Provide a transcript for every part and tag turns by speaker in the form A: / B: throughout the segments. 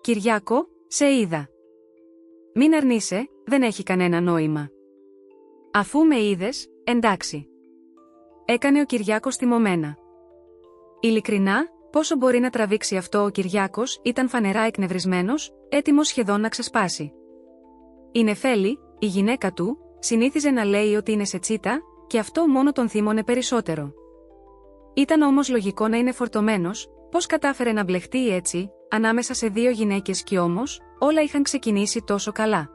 A: Κυριάκο, σε είδα. Μην αρνείσαι, δεν έχει κανένα νόημα. Αφού με είδες, εντάξει. Έκανε ο Κυριάκος θυμωμένα. Ειλικρινά, πόσο μπορεί να τραβήξει αυτό ο Κυριάκος ήταν φανερά εκνευρισμένος, έτοιμος σχεδόν να ξεσπάσει. Η Νεφέλη, η γυναίκα του, συνήθιζε να λέει ότι είναι σε τσίτα, και αυτό μόνο τον θύμωνε περισσότερο. Ήταν όμως λογικό να είναι φορτωμένος, πώς κατάφερε να μπλεχτεί έτσι, ανάμεσα σε δύο γυναίκες κι όμως, όλα είχαν ξεκινήσει τόσο καλά.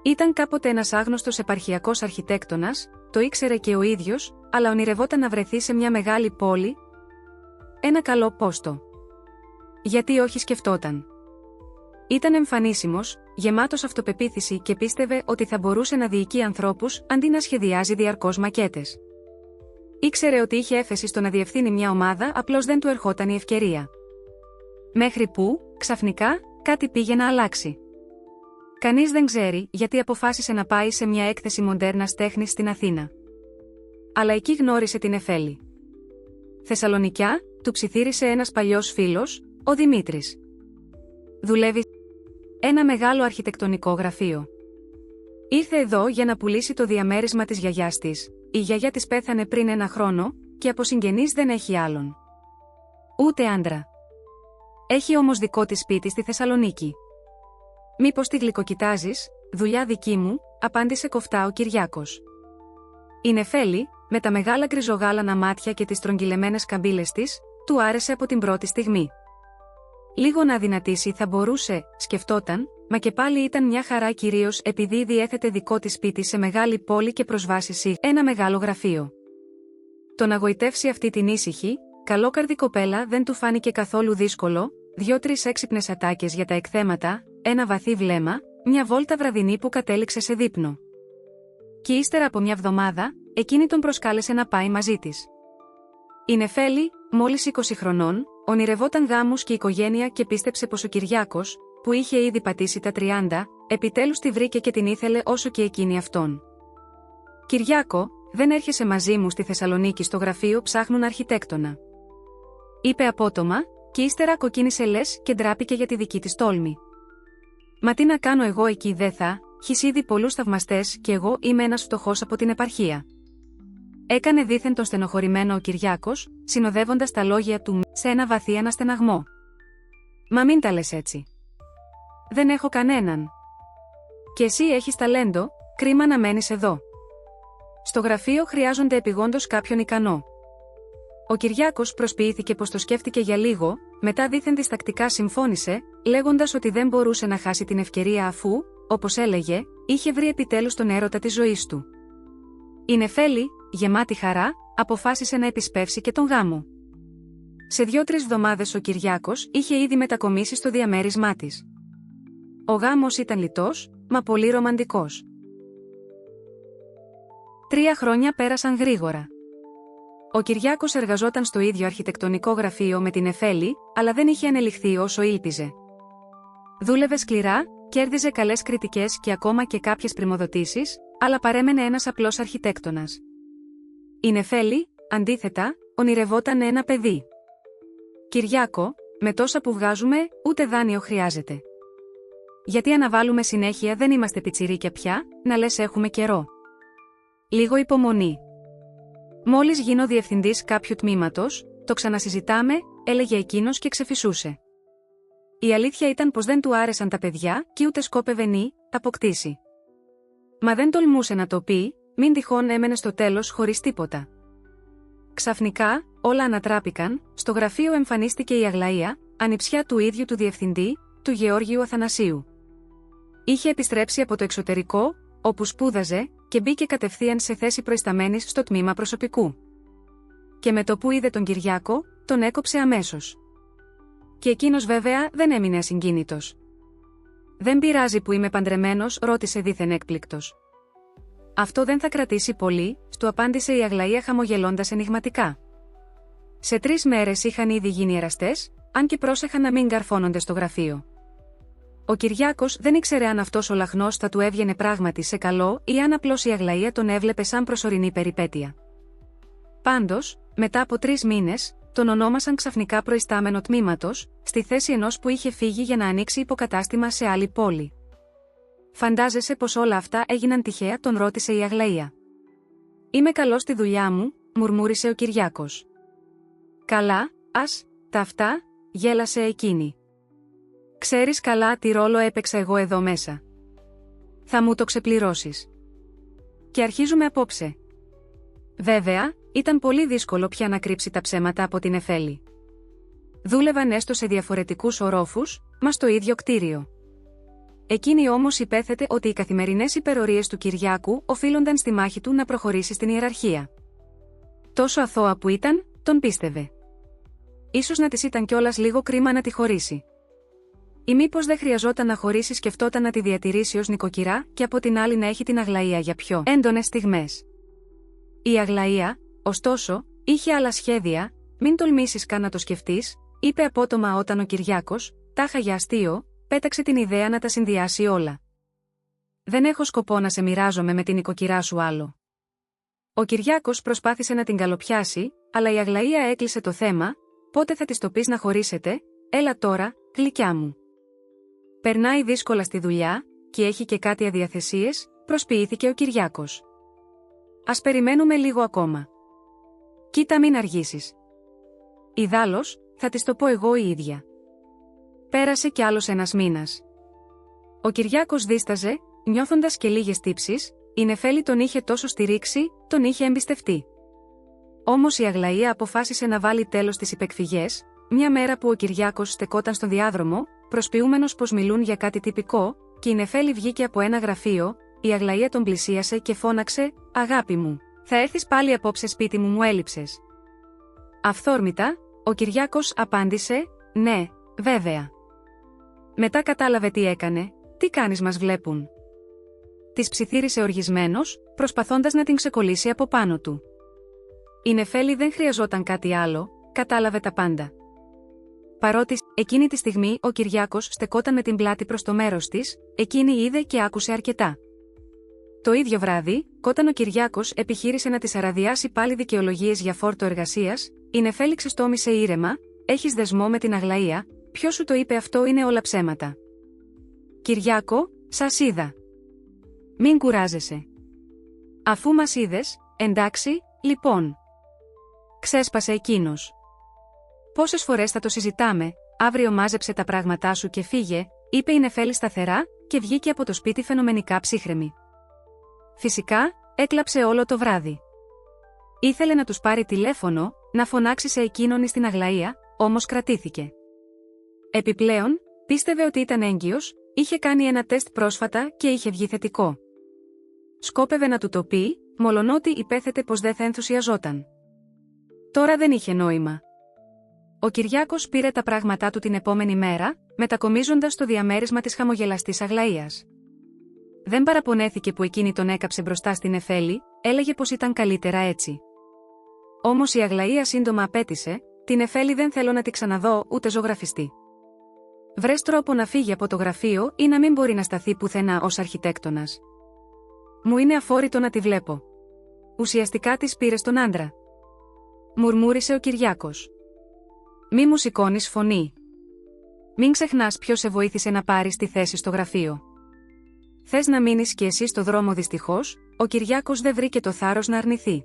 A: Ήταν κάποτε ένας άγνωστος επαρχιακός αρχιτέκτονας, το ήξερε και ο ίδιος, αλλά ονειρευόταν να βρεθεί σε μια μεγάλη πόλη. Ένα καλό πόστο. Γιατί όχι, σκεφτόταν. Ήταν εμφανίσιμος, γεμάτος αυτοπεποίθηση και πίστευε ότι θα μπορούσε να διοικεί ανθρώπους αντί να σχεδιάζει διαρκώς μακέτες. Ήξερε ότι είχε έφεση στο να διευθύνει μια ομάδα, απλώς δεν του ερχόταν η ευκαιρία. Μέχρι που, ξαφνικά, κάτι πήγε να αλλάξει. Κανείς δεν ξέρει γιατί αποφάσισε να πάει σε μια έκθεση μοντέρνας τέχνης στην Αθήνα. Αλλά εκεί γνώρισε την Νεφέλη. Θεσσαλονικιά, του ψιθύρισε ένας παλιός φίλος, ο Δημήτρης. Δουλεύει ένα μεγάλο αρχιτεκτονικό γραφείο. Ήρθε εδώ για να πουλήσει το διαμέρισμα της γιαγιάς της. Η γιαγιά της πέθανε πριν 1 χρόνο, και από συγγενείς δεν έχει άλλον. Ούτε άντρα. Έχει όμως δικό της σπίτι στη Θεσσαλονίκη. Μήπως τη γλυκοκοιτάζεις, δουλειά δική μου, απάντησε κοφτά ο Κυριάκος. Η Νεφέλη, με τα μεγάλα γκριζογάλανα μάτια και τις στρογγυλεμένες καμπύλες της, του άρεσε από την πρώτη στιγμή. Λίγο να αδυνατήσει θα μπορούσε, σκεφτόταν, μα και πάλι ήταν μια χαρά, κυρίως επειδή διέθετε δικό της σπίτι σε μεγάλη πόλη και προσβάσεις ή ένα μεγάλο γραφείο. Το να γοητεύσει αυτή την ήσυχη, καλόκαρδη κοπέλα δεν του φάνηκε καθόλου δύσκολο, 2-3 έξυπνες ατάκες για τα εκθέματα, ένα βαθύ βλέμμα, μια βόλτα βραδινή που κατέληξε σε δείπνο. Και ύστερα από μια εβδομάδα, εκείνη τον προσκάλεσε να πάει μαζί της. Η Νεφέλη, μόλις 20 χρονών, ονειρευόταν γάμους και οικογένεια και πίστεψε πως ο Κυριάκος, που είχε ήδη πατήσει τα 30, επιτέλους τη βρήκε και την ήθελε όσο και εκείνη αυτόν. «Κυριάκο, δεν έρχεσαι μαζί μου στη Θεσσαλονίκη, στο γραφείο ψάχνουν αρχιτέκτονα», είπε απότομα, και ύστερα κοκκίνησε λες και ντράπηκε για τη δική της τόλμη. «Μα τι να κάνω εγώ εκεί, δεν θα, έχεις ήδη πολλούς θαυμαστές και εγώ είμαι ένας φτωχός από την επαρχία», έκανε δήθεν τον στενοχωρημένο ο Κυριάκος, συνοδεύοντας τα λόγια του σε ένα βαθύ αναστεναγμό. «Μα μην τα λες έτσι. Δεν έχω κανέναν. Και εσύ έχεις ταλέντο, κρίμα να μένεις εδώ. Στο γραφείο χρειάζονται επειγόντως κάποιον ικανό». Ο Κυριάκος προσποιήθηκε πως το σκέφτηκε για λίγο, μετά δήθεν διστακτικά συμφώνησε, λέγοντας ότι δεν μπορούσε να χάσει την ευκαιρία αφού, όπως έλεγε, είχε βρει επιτέλους τον έρωτα της ζωής του. Η Νεφέλη, γεμάτη χαρά, αποφάσισε να επισπεύσει και τον γάμο. Σε 2-3 εβδομάδες ο Κυριάκος είχε ήδη μετακομίσει στο διαμέρισμά της. Ο γάμος ήταν λιτός, μα πολύ ρομαντικός. 3 χρόνια πέρασαν γρήγορα. Ο Κυριάκος εργαζόταν στο ίδιο αρχιτεκτονικό γραφείο με την Νεφέλη, αλλά δεν είχε ανελιχθεί όσο ήλπιζε. Δούλευε σκληρά, κέρδιζε καλές κριτικές και ακόμα και κάποιες πριμοδοτήσεις, αλλά παρέμενε ένας απλός αρχιτέκτονας. Η Νεφέλη, αντίθετα, ονειρευόταν ένα παιδί. «Κυριάκο, με τόσα που βγάζουμε, ούτε δάνειο χρειάζεται. Γιατί αναβάλουμε συνέχεια, δεν είμαστε πιτσιρίκια πια, να λες έχουμε καιρό. Λίγο υπομονή. Μόλις γίνω διευθυντής κάποιου τμήματος, το ξανασυζητάμε», έλεγε εκείνος και ξεφυσούσε. Η αλήθεια ήταν πως δεν του άρεσαν τα παιδιά και ούτε σκόπευε να αποκτήσει. Μα δεν τολμούσε να το πει, μην τυχόν έμενε στο τέλος χωρίς τίποτα. Ξαφνικά, όλα ανατράπηκαν, στο γραφείο εμφανίστηκε η Αγλαία, ανιψιά του ίδιου του διευθυντή, του Γεώργιου Αθανασίου. Είχε επιστρέψει από το εξωτερικό, όπου σπούδαζε, και μπήκε κατευθείαν σε θέση προϊσταμένης στο τμήμα προσωπικού. Και με το που είδε τον Κυριάκο, τον έκοψε αμέσως. Και εκείνος βέβαια δεν έμεινε ασυγκίνητος. «Δεν πειράζει που είμαι παντρεμένος», ρώτησε δήθεν έκπληκτος. «Αυτό δεν θα κρατήσει πολύ», του απάντησε η Αγλαία χαμογελώντας ενιγματικά. Σε 3 μέρες είχαν ήδη γίνει εραστές, αν και πρόσεχαν να μην καρφώνονται στο γραφείο. Ο Κυριάκος δεν ήξερε αν αυτός ο λαχνός θα του έβγαινε πράγματι σε καλό ή αν απλώς η Αγλαία τον έβλεπε σαν προσωρινή περιπέτεια. Πάντως, μετά από 3 μήνες, τον ονόμασαν ξαφνικά προϊστάμενο τμήματος, στη θέση ενός που είχε φύγει για να ανοίξει υποκατάστημα σε άλλη πόλη. «Φαντάζεσαι πως όλα αυτά έγιναν τυχαία?» τον ρώτησε η Αγλαία. «Είμαι καλός στη δουλειά μου», μουρμούρισε ο Κυριάκος. «Καλά, τα αυτά», γέλασε εκείνη. «Ξέρεις καλά τι ρόλο έπαιξα εγώ εδώ μέσα. Θα μου το ξεπληρώσεις. Και αρχίζουμε απόψε». Βέβαια, ήταν πολύ δύσκολο πια να κρύψει τα ψέματα από την Νεφέλη. Δούλευαν έστω σε διαφορετικούς ορόφους, μα στο ίδιο κτίριο. Εκείνη όμως υπέθετε ότι οι καθημερινές υπερορίες του Κυριάκου οφείλονταν στη μάχη του να προχωρήσει στην ιεραρχία. Τόσο αθώα που ήταν, τον πίστευε. Ίσως να της ήταν κιόλας λίγο κρίμα να τη χωρίσει. Ή μήπως δεν χρειαζόταν να χωρίσει, σκεφτόταν να τη διατηρήσει ως νοικοκυρά και από την άλλη να έχει την Αγλαία για πιο έντονες στιγμές. Η Αγλαία, ωστόσο, είχε άλλα σχέδια. «Μην τολμήσεις καν να το σκεφτείς», είπε απότομα όταν ο Κυριάκος, τάχα για αστείο, πέταξε την ιδέα να τα συνδυάσει όλα. «Δεν έχω σκοπό να σε μοιράζομαι με την νοικοκυρά σου άλλο». Ο Κυριάκος προσπάθησε να την καλοπιάσει, αλλά η Αγλαία έκλεισε το θέμα. «Πότε θα της το πεις να χωρίσετε? Έλα τώρα, γλυκιά μου. Περνάει δύσκολα στη δουλειά, και έχει και κάτι αδιαθεσίες», προσποιήθηκε ο Κυριάκος. «Ας περιμένουμε λίγο ακόμα. Κοίτα, μην αργήσεις. Ιδάλλως, θα της το πω εγώ η ίδια». Πέρασε κι άλλος ένας μήνας. Ο Κυριάκος δίσταζε, νιώθοντας και λίγες τύψεις. Η Νεφέλη τον είχε τόσο στηρίξει, τον είχε εμπιστευτεί. Όμως η Αγλαία αποφάσισε να βάλει τέλος στις υπεκφυγές. Μια μέρα που ο Κυριάκος στεκόταν στον διάδρομο, προσποιούμενος πως μιλούν για κάτι τυπικό, και η Νεφέλη βγήκε από ένα γραφείο, η Αγλαία τον πλησίασε και φώναξε: «Αγάπη μου, θα έρθεις πάλι απόψε σπίτι μου έλειψες?» Αυθόρμητα, ο Κυριάκος απάντησε: «Ναι, βέβαια». Μετά κατάλαβε τι έκανε. «Τι κάνεις, μας βλέπουν?» Της ψιθύρισε οργισμένος, προσπαθώντας να την ξεκολλήσει από πάνω του. Η Νεφέλη δεν χρειαζόταν κάτι άλλο, κατάλαβε τα πάντα. Παρότι, εκείνη τη στιγμή ο Κυριάκος στεκόταν με την πλάτη προς το μέρος της, εκείνη είδε και άκουσε αρκετά. Το ίδιο βράδυ, όταν ο Κυριάκος επιχείρησε να της αραδιάσει πάλι δικαιολογίες για φόρτο εργασίας, η Νεφέλη ξεστόμησε ήρεμα: «Έχεις δεσμό με την Αγλαία? Ποιος σου το είπε αυτό? Είναι όλα ψέματα». «Κυριάκο, σας είδα. Μην κουράζεσαι. Αφού μας είδες, εντάξει, λοιπόν». Ξέσπασε εκείνος. «Πόσες φορές θα το συζητάμε? Αύριο μάζεψε τα πράγματά σου και φύγε», είπε η Νεφέλη σταθερά, και βγήκε από το σπίτι φαινομενικά ψύχρεμη. Φυσικά, έκλαψε όλο το βράδυ. Ήθελε να τους πάρει τηλέφωνο, να φωνάξει σε εκείνον ή στην Αγλαία, όμως κρατήθηκε. Επιπλέον, πίστευε ότι ήταν έγκυος, είχε κάνει ένα τεστ πρόσφατα και είχε βγει θετικό. Σκόπευε να του το πει, μολονότι υπέθετε πως δεν θα ενθουσιαζόταν. Τώρα δεν είχε νόημα. Ο Κυριάκος πήρε τα πράγματά του την επόμενη μέρα, μετακομίζοντας στο διαμέρισμα της χαμογελαστής Αγλαίας. Δεν παραπονέθηκε που εκείνη τον έκαψε μπροστά στην Νεφέλη, έλεγε πως ήταν καλύτερα έτσι. Όμως η Αγλαία σύντομα απέτησε: «Την Νεφέλη δεν θέλω να τη ξαναδώ ούτε ζωγραφιστή. Βρες τρόπο να φύγει από το γραφείο ή να μην μπορεί να σταθεί πουθενά ως αρχιτέκτονας. Μου είναι αφόρητο να τη βλέπω». Ουσιαστικά της πήρε τον άντρα. Μουρμούρισε ο Κυριάκος. «Μη μου σηκώνεις φωνή. Μην ξεχνάς ποιος σε βοήθησε να πάρεις τη θέση στο γραφείο. Θες να μείνεις κι εσύ στο δρόμο?» Δυστυχώς, ο Κυριάκος δεν βρήκε το θάρρος να αρνηθεί.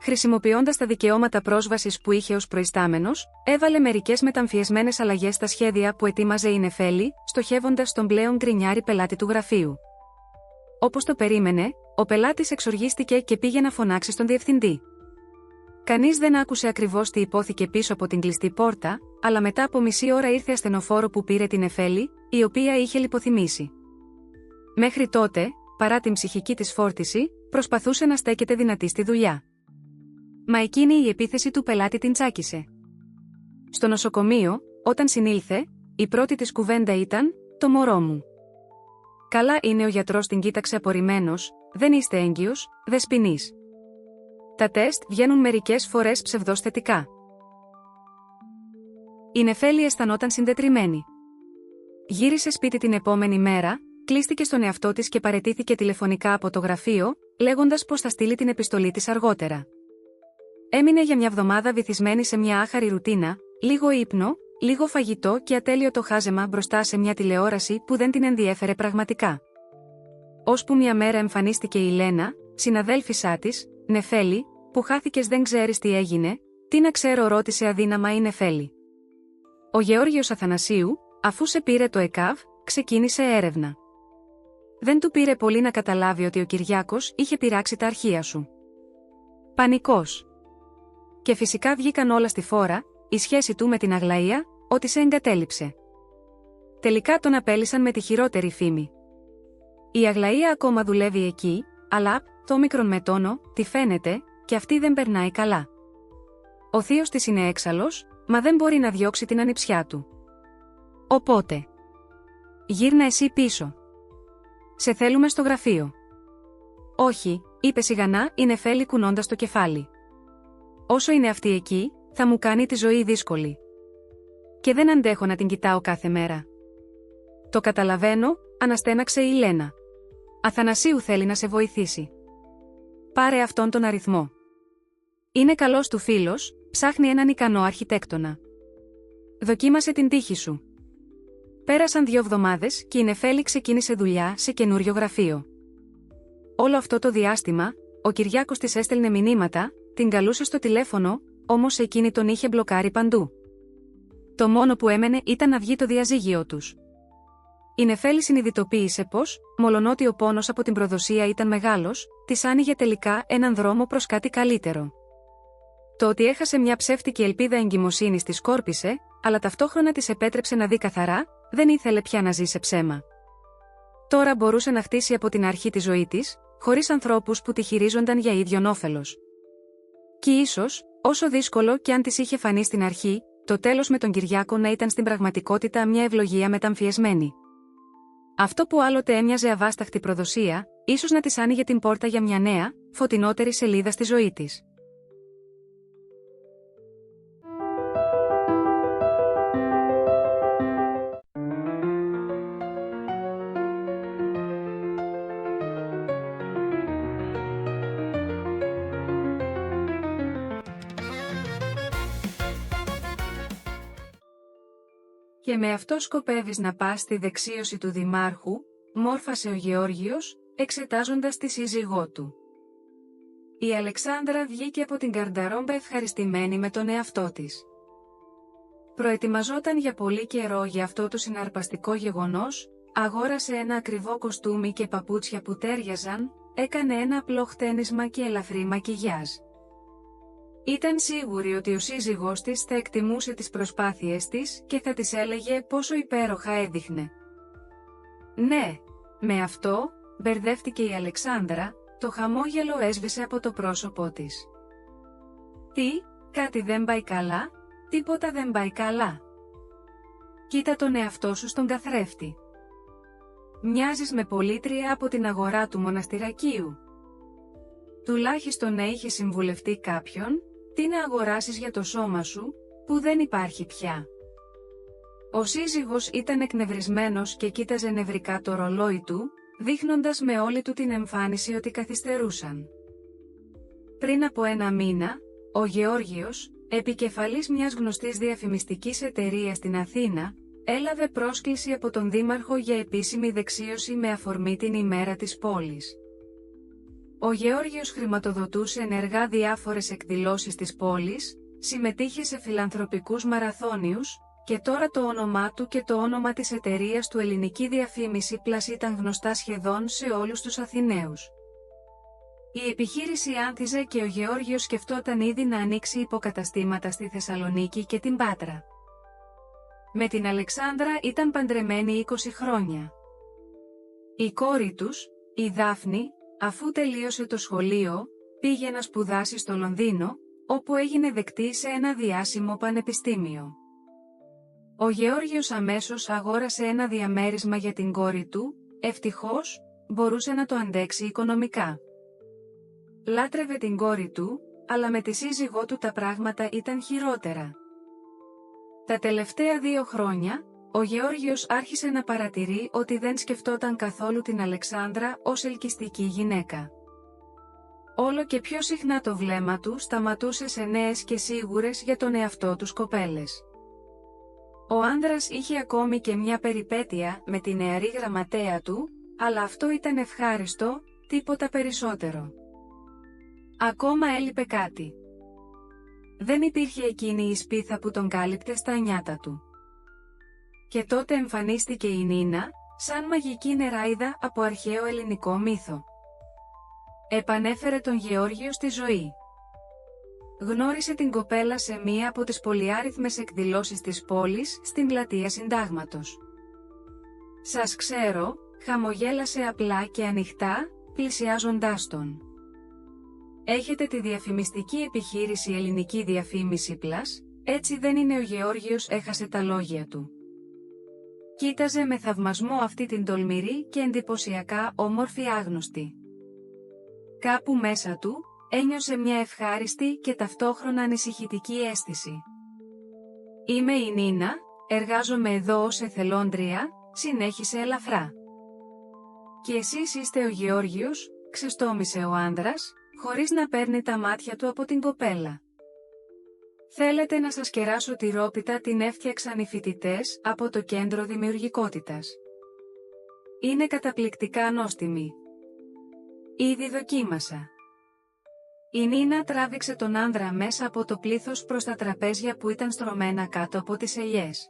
A: Χρησιμοποιώντας τα δικαιώματα πρόσβασης που είχε ως προϊστάμενος, έβαλε μερικές μεταμφιεσμένες αλλαγές στα σχέδια που ετοίμαζε η Νεφέλη, στοχεύοντας τον πλέον γκρινιάρη πελάτη του γραφείου. Όπως το περίμενε, ο πελάτης εξοργίστηκε και πήγε να φωνάξει στον διευθυντή. Κανείς δεν άκουσε ακριβώς τι υπόθηκε πίσω από την κλειστή πόρτα, αλλά μετά από μισή ώρα ήρθε ασθενοφόρο που πήρε την Νεφέλη, η οποία είχε λιποθυμήσει. Μέχρι τότε, παρά την ψυχική της φόρτιση, προσπαθούσε να στέκεται δυνατή στη δουλειά. Μα εκείνη η επίθεση του πελάτη την τσάκισε. Στο νοσοκομείο, όταν συνήλθε, η πρώτη της κουβέντα ήταν: «Το μωρό μου». «Καλά είναι», ο γιατρός την κοίταξε απορριμμένος: «Δεν είστε έγκυος, δεσποινής. Τα τεστ βγαίνουν μερικές φορές ψευδώς θετικά». Η Νεφέλη αισθανόταν συντετριμμένη. Γύρισε σπίτι την επόμενη μέρα, κλείστηκε στον εαυτό της και παραιτήθηκε τηλεφωνικά από το γραφείο, λέγοντας πως θα στείλει την επιστολή της αργότερα. Έμεινε για μια εβδομάδα βυθισμένη σε μια άχαρη ρουτίνα, λίγο ύπνο, λίγο φαγητό και ατέλειο το χάζεμα μπροστά σε μια τηλεόραση που δεν την ενδιέφερε πραγματικά. Ώσπου μια μέρα εμφανίστηκε η Λένα, συναδέλφισά της, Νεφέλη, που χάθηκες δεν ξέρεις τι έγινε, τι να ξέρω ρώτησε αδύναμα η Νεφέλη. Ο Γεώργιος Αθανασίου, αφού σε πήρε το ΕΚΑΒ, ξεκίνησε έρευνα. Δεν του πήρε πολύ να καταλάβει ότι ο Κυριάκος είχε πειράξει τα αρχεία σου. Πανικός. Και φυσικά βγήκαν όλα στη φόρα, η σχέση του με την Αγλαία, ότι σε εγκατέλειψε. Τελικά τον απέλυσαν με τη χειρότερη φήμη. Η Αγλαία ακόμα δουλεύει εκεί, αλλά, το όμικρον με τόνο, τι φαίνεται, και αυτή δεν περνάει καλά. Ο θείος της είναι έξαλλος, μα δεν μπορεί να διώξει την ανιψιά του. Οπότε. Γύρνα εσύ πίσω. Σε θέλουμε στο γραφείο. Όχι, είπε σιγανά η Νεφέλη κουνώντας το κεφάλι. Όσο είναι αυτή εκεί, θα μου κάνει τη ζωή δύσκολη. Και δεν αντέχω να την κοιτάω κάθε μέρα. Το καταλαβαίνω, αναστέναξε η Λένα. Αθανασίου θέλει να σε βοηθήσει. Πάρε αυτόν τον αριθμό. Είναι καλός του φίλος, ψάχνει έναν ικανό αρχιτέκτονα. Δοκίμασε την τύχη σου. Πέρασαν 2 εβδομάδες και η Νεφέλη ξεκίνησε δουλειά σε καινούριο γραφείο. Όλο αυτό το διάστημα, ο Κυριάκος της έστελνε μηνύματα, την καλούσε στο τηλέφωνο, όμως εκείνη τον είχε μπλοκάρει παντού. Το μόνο που έμενε ήταν να βγει το διαζύγιο τους. Η Νεφέλη συνειδητοποίησε πως, μολονότι ο πόνος από την προδοσία ήταν μεγάλος, της άνοιγε τελικά έναν δρόμο προς κάτι καλύτερο. Το ότι έχασε μια ψεύτικη ελπίδα εγκυμοσύνης τη σκόρπισε, αλλά ταυτόχρονα της επέτρεψε να δει καθαρά, δεν ήθελε πια να ζει σε ψέμα. Τώρα μπορούσε να χτίσει από την αρχή τη ζωή της, χωρίς ανθρώπους που τη χειρίζονταν για ίδιον όφελος. Κι ίσως, όσο δύσκολο κι αν της είχε φανεί στην αρχή, το τέλος με τον Κυριάκο να ήταν στην πραγματικότητα μια ευλογία μεταμφιεσμένη. Αυτό που άλλοτε έμοιαζε αβάσταχτη προδοσία, ίσως να της άνοιγε την πόρτα για μια νέα, φωτεινότερη σελίδα στη ζωή της. Και με αυτό σκοπεύεις να πας στη δεξίωση του Δημάρχου, μόρφασε ο Γεώργιος, εξετάζοντας τη σύζυγό του. Η Αλεξάνδρα βγήκε από την καρνταρόμπα ευχαριστημένη με τον εαυτό της. Προετοιμαζόταν για πολύ καιρό για αυτό το συναρπαστικό γεγονός, αγόρασε ένα ακριβό κοστούμι και παπούτσια που τέριαζαν, έκανε ένα απλό χτένισμα και ελαφρύ μακιγιάζ. Ήταν σίγουρη ότι ο σύζυγός της θα εκτιμούσε τις προσπάθειες της και θα της έλεγε πόσο υπέροχα έδειχνε. Ναι, με αυτό, μπερδεύτηκε η Αλεξάνδρα, το χαμόγελο έσβησε από το πρόσωπό της. Τι, κάτι δεν πάει καλά, τίποτα δεν πάει καλά. Κοίτα τον εαυτό σου στον καθρέφτη. Μοιάζεις με πολίτρια από την αγορά του μοναστηρακίου. Τουλάχιστον να είχε συμβουλευτεί κάποιον, τι να αγοράσεις για το σώμα σου, που δεν υπάρχει πια. Ο σύζυγος ήταν εκνευρισμένος και κοίταζε νευρικά το ρολόι του, δείχνοντας με όλη του την εμφάνιση ότι καθυστερούσαν. Πριν από 1 μήνα, ο Γεώργιος, επικεφαλής μιας γνωστής διαφημιστικής εταιρείας στην Αθήνα, έλαβε πρόσκληση από τον Δήμαρχο για επίσημη δεξίωση με αφορμή την ημέρα της πόλης. Ο Γεώργιος χρηματοδοτούσε ενεργά διάφορες εκδηλώσεις της πόλης, συμμετείχε σε φιλανθρωπικούς μαραθώνιους, και τώρα το όνομά του και το όνομα της εταιρείας του Ελληνική Διαφήμιση Plus ήταν γνωστά σχεδόν σε όλους τους Αθηναίους. Η επιχείρηση άνθιζε και ο Γεώργιος σκεφτόταν ήδη να ανοίξει υποκαταστήματα στη Θεσσαλονίκη και την Πάτρα. Με την Αλεξάνδρα ήταν παντρεμένοι 20 χρόνια. Η κόρη τους, η Δάφνη, αφού τελείωσε το σχολείο, πήγε να σπουδάσει στο Λονδίνο, όπου έγινε δεκτή σε ένα διάσημο πανεπιστήμιο. Ο Γεώργιος αμέσως αγόρασε ένα διαμέρισμα για την κόρη του, ευτυχώς, μπορούσε να το αντέξει οικονομικά. Λάτρευε την κόρη του, αλλά με τη σύζυγό του τα πράγματα ήταν χειρότερα. Τα τελευταία 2 χρόνια, ο Γεώργιος άρχισε να παρατηρεί ότι δεν σκεφτόταν καθόλου την Αλεξάνδρα ως ελκυστική γυναίκα. Όλο και πιο συχνά το βλέμμα του σταματούσε σε νέες και σίγουρες για τον εαυτό τους κοπέλες. Ο άνδρας είχε ακόμη και μια περιπέτεια με τη νεαρή γραμματέα του, αλλά αυτό ήταν ευχάριστο, τίποτα περισσότερο. Ακόμα έλειπε κάτι. Δεν υπήρχε εκείνη η σπίθα που τον κάλυπτε στα νιάτα του. Και τότε εμφανίστηκε η Νίνα, σαν μαγική νεράιδα από αρχαίο ελληνικό μύθο. Επανέφερε τον Γεώργιο στη ζωή. Γνώρισε την κοπέλα σε μία από τις πολυάριθμες εκδηλώσεις της πόλης, στην πλατεία Συντάγματος. «Σας ξέρω», χαμογέλασε απλά και ανοιχτά, πλησιάζοντάς τον. «Έχετε τη διαφημιστική επιχείρηση Ελληνική Διαφήμιση Plus, έτσι δεν είναι?» Ο Γεώργιος έχασε τα λόγια του. Κοίταζε με θαυμασμό αυτή την τολμηρή και εντυπωσιακά όμορφη άγνωστη. Κάπου μέσα του, ένιωσε μια ευχάριστη και ταυτόχρονα ανησυχητική αίσθηση. «Είμαι η Νίνα, εργάζομαι εδώ ως εθελόντρια», συνέχισε ελαφρά. «Και εσείς είστε ο Γεώργιος?» ξεστόμησε ο άνδρας, χωρίς να παίρνει τα μάτια του από την κοπέλα. «Θέλετε να σας κεράσω τη ρόπιτα?» Την έφτιαξαν οι φοιτητές από το κέντρο δημιουργικότητας. «Είναι καταπληκτικά νόστιμη. Ήδη δοκίμασα». Η Νίνα τράβηξε τον άνδρα μέσα από το πλήθος προς τα τραπέζια που ήταν στρωμένα κάτω από τις ελιές.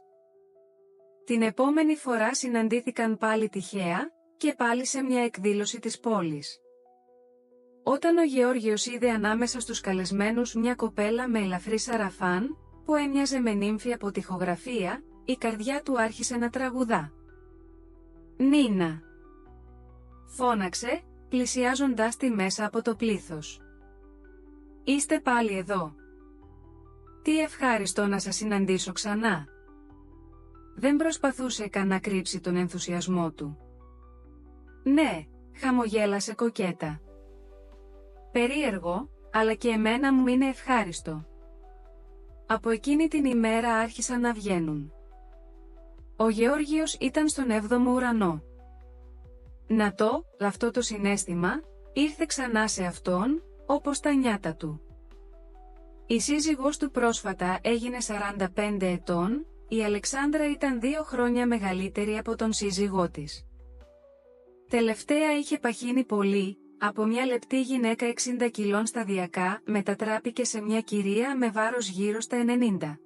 A: Την επόμενη φορά συναντήθηκαν πάλι τυχαία, και πάλι σε μια εκδήλωση της πόλης. Όταν ο Γεώργιος είδε ανάμεσα στους καλεσμένους μια κοπέλα με ελαφρύ σαραφάν, που έμοιαζε με νύμφη από τοιχογραφία, η καρδιά του άρχισε να τραγουδά. «Νίνα!» φώναξε, πλησιάζοντάς τη μέσα από το πλήθος. «Είστε πάλι εδώ. Τι ευχάριστο να σας συναντήσω ξανά». Δεν προσπαθούσε καν να κρύψει τον ενθουσιασμό του. «Ναι», χαμογέλασε κοκέτα. «Περίεργο, αλλά και εμένα μου είναι ευχάριστο». Από εκείνη την ημέρα άρχισαν να βγαίνουν. Ο Γεώργιος ήταν στον 7ο ουρανό. Να αυτό το συναίσθημα, ήρθε ξανά σε αυτόν, όπως τα νιάτα του. Η σύζυγός του πρόσφατα έγινε 45 ετών, η Αλεξάνδρα ήταν 2 χρόνια μεγαλύτερη από τον σύζυγό της. Τελευταία είχε παχύνει πολύ, από μια λεπτή γυναίκα 60 κιλών σταδιακά μετατράπηκε σε μια κυρία με βάρος γύρω στα 90.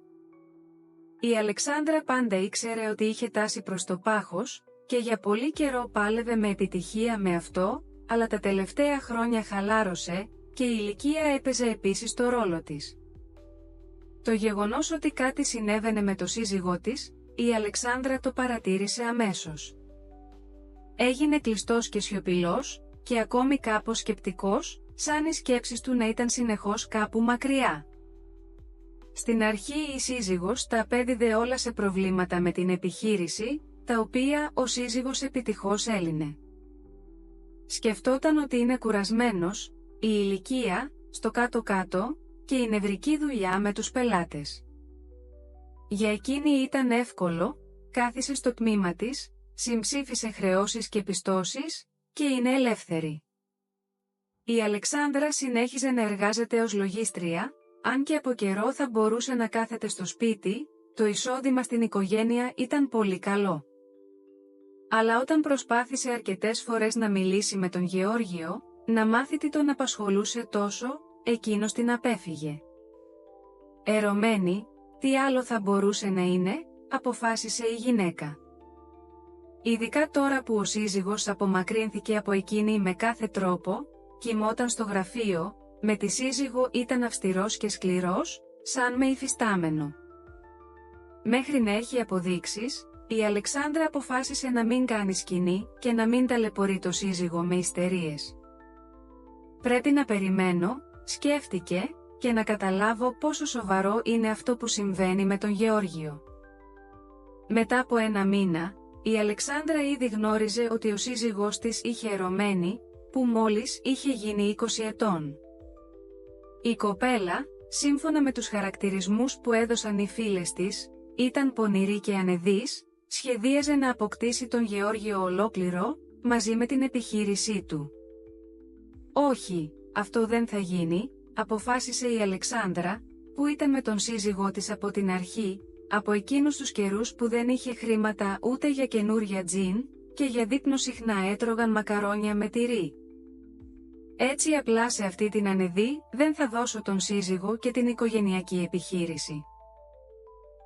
A: Η Αλεξάνδρα πάντα ήξερε ότι είχε τάση προς το πάχος, και για πολύ καιρό πάλευε με επιτυχία με αυτό, αλλά τα τελευταία χρόνια χαλάρωσε, και η ηλικία έπαιζε επίσης το ρόλο της. Το γεγονός ότι κάτι συνέβαινε με το σύζυγό της, η Αλεξάνδρα το παρατήρησε αμέσως. Έγινε κλειστός και σιωπηλός, και ακόμη κάπως σκεπτικός, σαν οι σκέψεις του να ήταν συνεχώς κάπου μακριά. Στην αρχή η σύζυγος τα απέδιδε όλα σε προβλήματα με την επιχείρηση, τα οποία ο σύζυγος επιτυχώς έλυνε. Σκεφτόταν ότι είναι κουρασμένος, η ηλικία, στο κάτω-κάτω, και η νευρική δουλειά με τους πελάτες. Για εκείνη ήταν εύκολο, κάθισε στο τμήμα της, συμψήφισε χρεώσεις και πιστώσεις, και είναι ελεύθερη. Η Αλεξάνδρα συνέχιζε να εργάζεται ως λογίστρια, αν και από καιρό θα μπορούσε να κάθεται στο σπίτι, το εισόδημα στην οικογένεια ήταν πολύ καλό. Αλλά όταν προσπάθησε αρκετές φορές να μιλήσει με τον Γεώργιο, να μάθει τι τον απασχολούσε τόσο, εκείνος την απέφυγε. Ερωμένη, τι άλλο θα μπορούσε να είναι, αποφάσισε η γυναίκα. Ειδικά τώρα που ο σύζυγος απομακρύνθηκε από εκείνη με κάθε τρόπο, κοιμόταν στο γραφείο, με τη σύζυγο ήταν αυστηρός και σκληρός, σαν με υφιστάμενο. Μέχρι να έχει αποδείξεις, η Αλεξάνδρα αποφάσισε να μην κάνει σκηνή και να μην ταλαιπωρεί το σύζυγο με ιστερίες. «Πρέπει να περιμένω», σκέφτηκε, «και να καταλάβω πόσο σοβαρό είναι αυτό που συμβαίνει με τον Γεώργιο». Μετά από 1 μήνα, η Αλεξάνδρα ήδη γνώριζε ότι ο σύζυγός της είχε ερωμένη, που μόλις είχε γίνει 20 ετών. Η κοπέλα, σύμφωνα με τους χαρακτηρισμούς που έδωσαν οι φίλες της, ήταν πονηρή και ανεδής, σχεδίαζε να αποκτήσει τον Γεώργιο ολόκληρο, μαζί με την επιχείρησή του. «Όχι», αυτό δεν θα γίνει, αποφάσισε η Αλεξάνδρα, που ήταν με τον σύζυγό της από την αρχή, από εκείνους τους καιρούς που δεν είχε χρήματα ούτε για καινούρια τζιν, και για δείπνο συχνά έτρωγαν μακαρόνια με τυρί. Έτσι απλά σε αυτή την ανεδή δεν θα δώσω τον σύζυγο και την οικογενειακή επιχείρηση.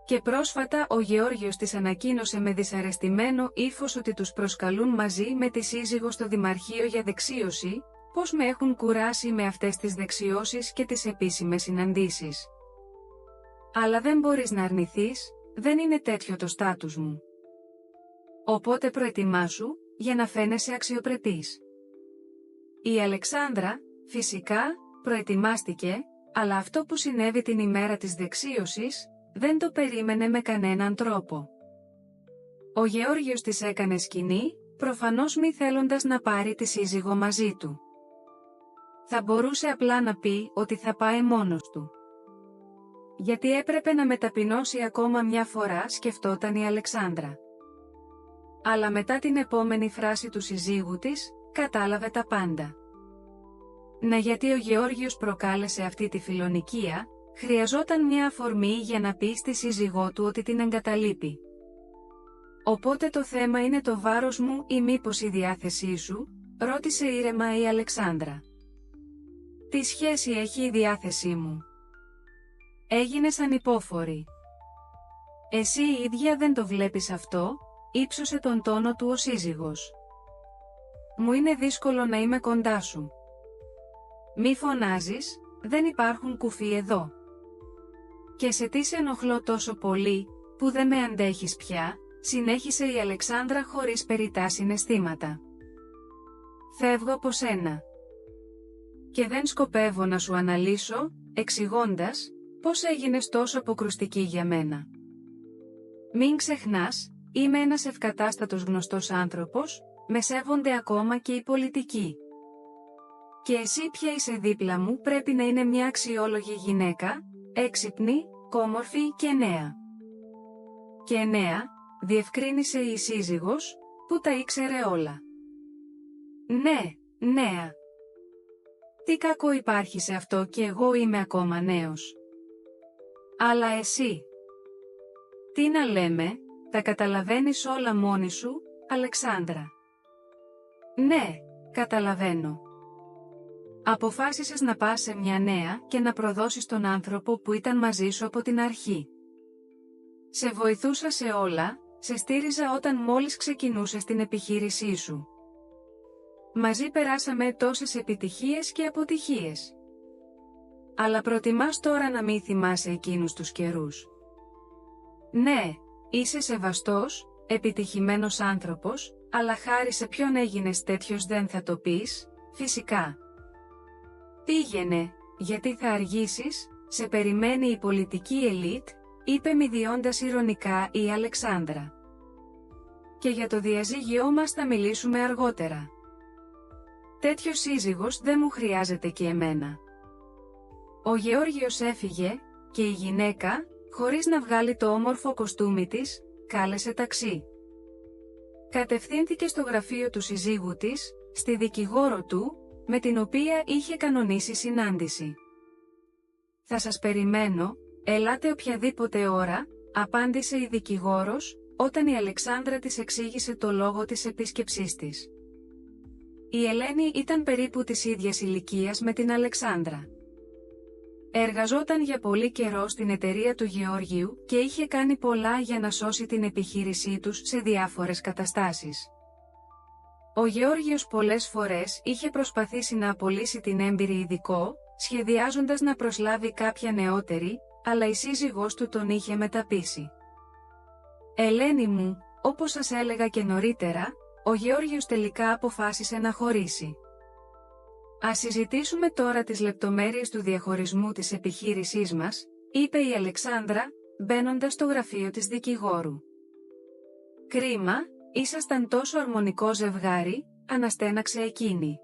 A: Και πρόσφατα ο Γεώργιος της ανακοίνωσε με δυσαρεστημένο ύφος ότι τους προσκαλούν μαζί με τη σύζυγο στο Δημαρχείο για δεξίωση, πως με έχουν κουράσει με αυτές τις δεξιώσεις και τις επίσημες συναντήσεις. Αλλά δεν μπορείς να αρνηθείς, δεν είναι τέτοιο το στάτους μου. Οπότε προετοιμάσου, για να φαίνεσαι αξιοπρεπής. Η Αλεξάνδρα, φυσικά, προετοιμάστηκε, αλλά αυτό που συνέβη την ημέρα της δεξίωσης, δεν το περίμενε με κανέναν τρόπο. Ο Γεώργιος της έκανε σκηνή, προφανώς μη θέλοντας να πάρει τη σύζυγο μαζί του. Θα μπορούσε απλά να πει ότι θα πάει μόνος του. Γιατί έπρεπε να μεταπεινώσει ακόμα μια φορά, σκεφτόταν η Αλεξάνδρα. Αλλά μετά την επόμενη φράση του συζύγου της, κατάλαβε τα πάντα. Να, γιατί ο Γεώργιος προκάλεσε αυτή τη φιλονικία, χρειαζόταν μια αφορμή για να πει στη σύζυγό του ότι την εγκαταλείπει. Οπότε το θέμα είναι το βάρος μου ή μήπως η διάθεσή σου, ρώτησε ήρεμα η Αλεξάνδρα. Τι σχέση έχει η διάθεσή μου? Έγινες ανυπόφορη. Εσύ η ίδια δεν το βλέπεις αυτό, ύψωσε τον τόνο του ο σύζυγος. Μου είναι δύσκολο να είμαι κοντά σου. Μη φωνάζεις, δεν υπάρχουν κουφοί εδώ. Και σε τι σε ενοχλώ τόσο πολύ, που δεν με αντέχεις πια, συνέχισε η Αλεξάνδρα χωρίς περιττά συναισθήματα. Φεύγω από σένα. Και δεν σκοπεύω να σου αναλύσω, εξηγώντας, πώς έγινες τόσο αποκρουστική για μένα. Μην ξεχνάς, είμαι ένας ευκατάστατος γνωστός άνθρωπος, με σέβονται ακόμα και οι πολιτικοί. Και εσύ πια είσαι δίπλα μου, πρέπει να είναι μια αξιόλογη γυναίκα, έξυπνη, κόμορφη και νέα. Και νέα, διευκρίνησε η σύζυγος, που τα ήξερε όλα. Ναι, νέα. Τι κακό υπάρχει σε αυτό, και εγώ είμαι ακόμα νέος. Αλλά εσύ. Τι να λέμε, τα καταλαβαίνεις όλα μόνη σου, Αλεξάνδρα? Ναι, καταλαβαίνω. Αποφάσισες να πας σε μια νέα και να προδώσεις τον άνθρωπο που ήταν μαζί σου από την αρχή. Σε βοηθούσα σε όλα, σε στήριζα όταν μόλις ξεκινούσες την επιχείρησή σου. Μαζί περάσαμε τόσες επιτυχίες και αποτυχίες. Αλλά προτιμάς τώρα να μην θυμάσαι εκείνους τους καιρούς. Ναι, είσαι σεβαστός, επιτυχημένος άνθρωπος, αλλά χάρη σε ποιον έγινες τέτοιος δεν θα το πεις, φυσικά. Πήγαινε, γιατί θα αργήσεις, σε περιμένει η πολιτική ελίτ, είπε μηδιώντας ειρωνικά η Αλεξάνδρα. Και για το διαζύγιό μας θα μιλήσουμε αργότερα. Τέτοιος σύζυγος δεν μου χρειάζεται και εμένα. Ο Γεώργιος έφυγε, και η γυναίκα, χωρίς να βγάλει το όμορφο κοστούμι της, κάλεσε ταξί. Κατευθύνθηκε στο γραφείο του συζύγου της, στη δικηγόρο του, με την οποία είχε κανονίσει συνάντηση. «Θα σας περιμένω, ελάτε οποιαδήποτε ώρα», απάντησε η δικηγόρος, όταν η Αλεξάνδρα της εξήγησε το λόγο της επίσκεψής της. Η Ελένη ήταν περίπου της ίδιας ηλικίας με την Αλεξάνδρα. Εργαζόταν για πολύ καιρό στην εταιρεία του Γεώργιου και είχε κάνει πολλά για να σώσει την επιχείρησή τους σε διάφορες καταστάσεις. Ο Γεώργιος πολλές φορές είχε προσπαθήσει να απολύσει την έμπειρη ειδικό, σχεδιάζοντας να προσλάβει κάποια νεότερη, αλλά η σύζυγός του τον είχε μεταπείσει. «Ελένη μου, όπως σας έλεγα και νωρίτερα, ο Γεώργιος τελικά αποφάσισε να χωρίσει. Ας συζητήσουμε τώρα τις λεπτομέρειες του διαχωρισμού της επιχείρησής μας», είπε η Αλεξάνδρα, μπαίνοντας στο γραφείο της δικηγόρου. «Κρίμα, ήσασταν τόσο αρμονικό ζευγάρι», αναστέναξε εκείνη.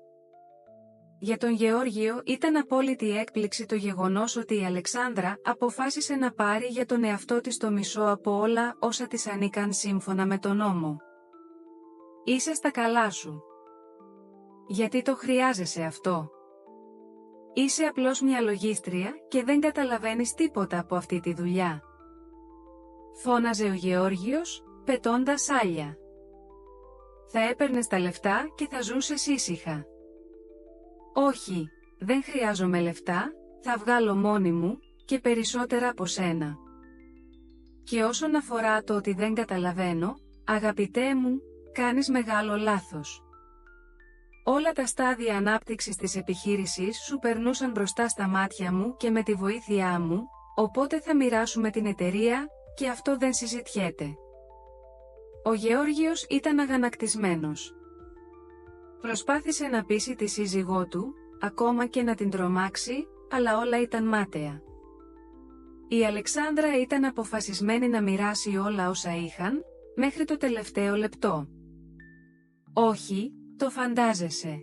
A: Για τον Γεώργιο ήταν απόλυτη έκπληξη το γεγονός ότι η Αλεξάνδρα αποφάσισε να πάρει για τον εαυτό της το μισό από όλα όσα της ανήκαν σύμφωνα με τον νόμο. «Είσαι στα καλά σου. Γιατί το χρειάζεσαι αυτό?» Είσαι απλώς μια λογίστρια και δεν καταλαβαίνεις τίποτα από αυτή τη δουλειά. Φώναζε ο Γεώργιος, πετώντας άλια. Θα έπαιρνες τα λεφτά και θα ζούσες ήσυχα. Όχι, δεν χρειάζομαι λεφτά, θα βγάλω μόνη μου, και περισσότερα από σένα. Και όσον αφορά το ότι δεν καταλαβαίνω, αγαπητέ μου, κάνεις μεγάλο λάθος. Όλα τα στάδια ανάπτυξης της επιχείρησης σου περνούσαν μπροστά στα μάτια μου και με τη βοήθειά μου, οπότε θα μοιράσουμε την εταιρεία, και αυτό δεν συζητιέται. Ο Γεώργιος ήταν αγανακτισμένος. Προσπάθησε να πείσει τη σύζυγό του, ακόμα και να την τρομάξει, αλλά όλα ήταν μάταια. Η Αλεξάνδρα ήταν αποφασισμένη να μοιράσει όλα όσα είχαν, μέχρι το τελευταίο λεπτό. Όχι, το φαντάζεσαι.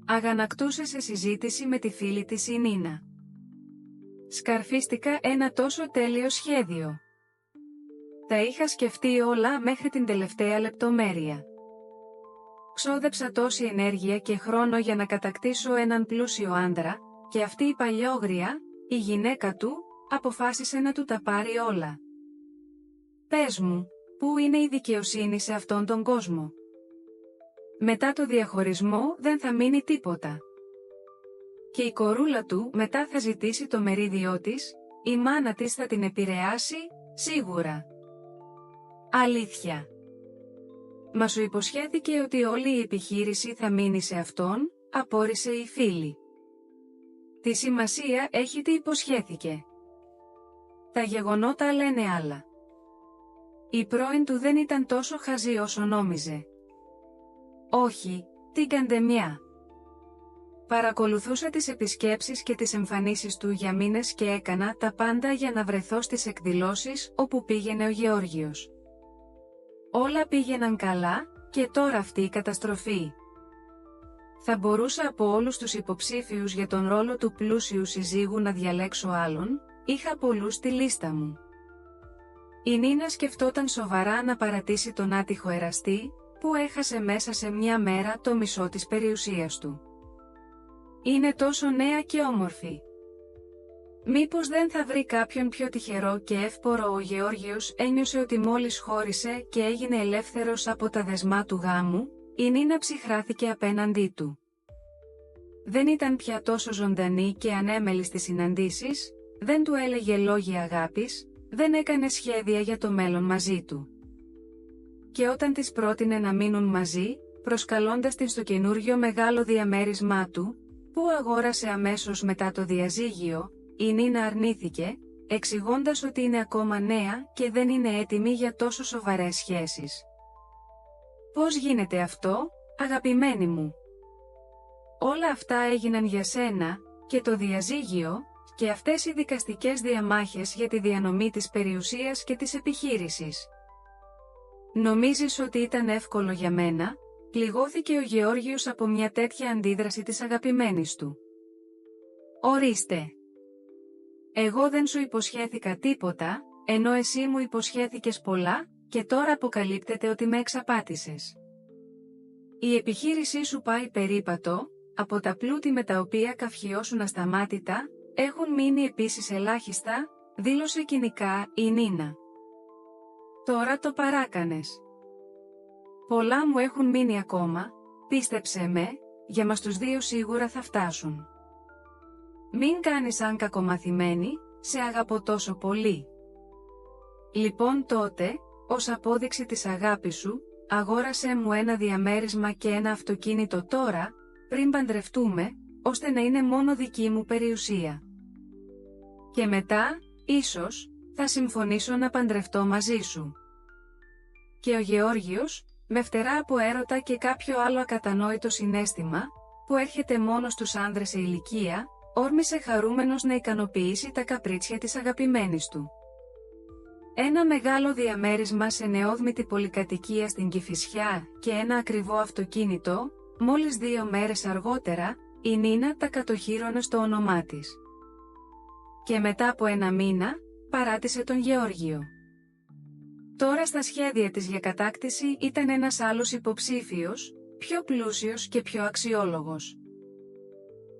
A: Αγανακτούσε σε συζήτηση με τη φίλη της η Νίνα. Σκαρφίστηκα ένα τόσο τέλειο σχέδιο. Τα είχα σκεφτεί όλα μέχρι την τελευταία λεπτομέρεια. Ξόδεψα τόση ενέργεια και χρόνο για να κατακτήσω έναν πλούσιο άντρα, και αυτή η παλιόγρια, η γυναίκα του, αποφάσισε να του τα πάρει όλα. Πες μου, πού είναι η δικαιοσύνη σε αυτόν τον κόσμο? Μετά το διαχωρισμό δεν θα μείνει τίποτα. Και η κορούλα του μετά θα ζητήσει το μερίδιό της, η μάνα της θα την επηρεάσει, σίγουρα. Αλήθεια. Μα σου υποσχέθηκε ότι όλη η επιχείρηση θα μείνει σε αυτόν, απόρρισε η φίλη. Τι σημασία έχει τι υποσχέθηκε? Τα γεγονότα λένε άλλα. Η πρώην του δεν ήταν τόσο χαζή όσο νόμιζε. Όχι, την καντεμιά. Παρακολουθούσα τις επισκέψεις και τις εμφανίσεις του για μήνες και έκανα τα πάντα για να βρεθώ στις εκδηλώσεις όπου πήγαινε ο Γεώργιος. Όλα πήγαιναν καλά, και τώρα αυτή η καταστροφή. Θα μπορούσα από όλους τους υποψήφιους για τον ρόλο του πλούσιου συζύγου να διαλέξω άλλον, είχα πολλούς στη λίστα μου. Η Νίνα σκεφτόταν σοβαρά να παρατήσει τον άτυχο εραστή, που έχασε μέσα σε μια μέρα το μισό της περιουσίας του. Είναι τόσο νέα και όμορφη. Μήπως δεν θα βρει κάποιον πιο τυχερό και εύπορο? Ο Γεώργιος ένιωσε ότι μόλις χώρισε και έγινε ελεύθερος από τα δεσμά του γάμου, η Νίνα ψυχράθηκε απέναντί του. Δεν ήταν πια τόσο ζωντανή και ανέμελη στις συναντήσεις, δεν του έλεγε λόγια αγάπης, δεν έκανε σχέδια για το μέλλον μαζί του. Και όταν της πρότεινε να μείνουν μαζί, προσκαλώντας την στο καινούριο μεγάλο διαμέρισμά του, που αγόρασε αμέσως μετά το διαζύγιο, η Νίνα αρνήθηκε, εξηγώντας ότι είναι ακόμα νέα και δεν είναι έτοιμη για τόσο σοβαρές σχέσεις. «Πώς γίνεται αυτό, αγαπημένη μου? Όλα αυτά έγιναν για σένα, και το διαζύγιο, και αυτές οι δικαστικές διαμάχες για τη διανομή της περιουσίας και της επιχείρησης. Νομίζεις ότι ήταν εύκολο για μένα?» Πληγώθηκε ο Γεώργιος από μια τέτοια αντίδραση της αγαπημένης του. «Ορίστε. Εγώ δεν σου υποσχέθηκα τίποτα, ενώ εσύ μου υποσχέθηκες πολλά, και τώρα αποκαλύπτεται ότι με εξαπάτησες. Η επιχείρησή σου πάει περίπατο, από τα πλούτη με τα οποία καυχιώσουν ασταμάτητα, έχουν μείνει επίσης ελάχιστα», δήλωσε κοινικά η Νίνα. «Τώρα το παράκανες. Πολλά μου έχουν μείνει ακόμα, πίστεψε με, για μας τους δύο σίγουρα θα φτάσουν. Μην κάνεις σαν κακομαθημένη, σε αγαπώ τόσο πολύ. Λοιπόν τότε, ως απόδειξη της αγάπης σου, αγόρασέ μου ένα διαμέρισμα και ένα αυτοκίνητο τώρα, πριν παντρευτούμε, ώστε να είναι μόνο δική μου περιουσία. Και μετά, ίσως, θα συμφωνήσω να παντρευτώ μαζί σου». Και ο Γεώργιος, με φτερά από έρωτα και κάποιο άλλο ακατανόητο συναίσθημα, που έρχεται μόνο στους άνδρες σε ηλικία, όρμησε χαρούμενος να ικανοποιήσει τα καπρίτσια της αγαπημένης του. Ένα μεγάλο διαμέρισμα σε νεόδμητη πολυκατοικία στην Κηφισιά και ένα ακριβό αυτοκίνητο, μόλις 2 μέρες αργότερα, η Νίνα τα κατοχύρωνε στο όνομά της. Και μετά από 1 μήνα, παράτησε τον Γεώργιο. Τώρα στα σχέδια της για κατάκτηση ήταν ένας άλλος υποψήφιος, πιο πλούσιος και πιο αξιόλογος.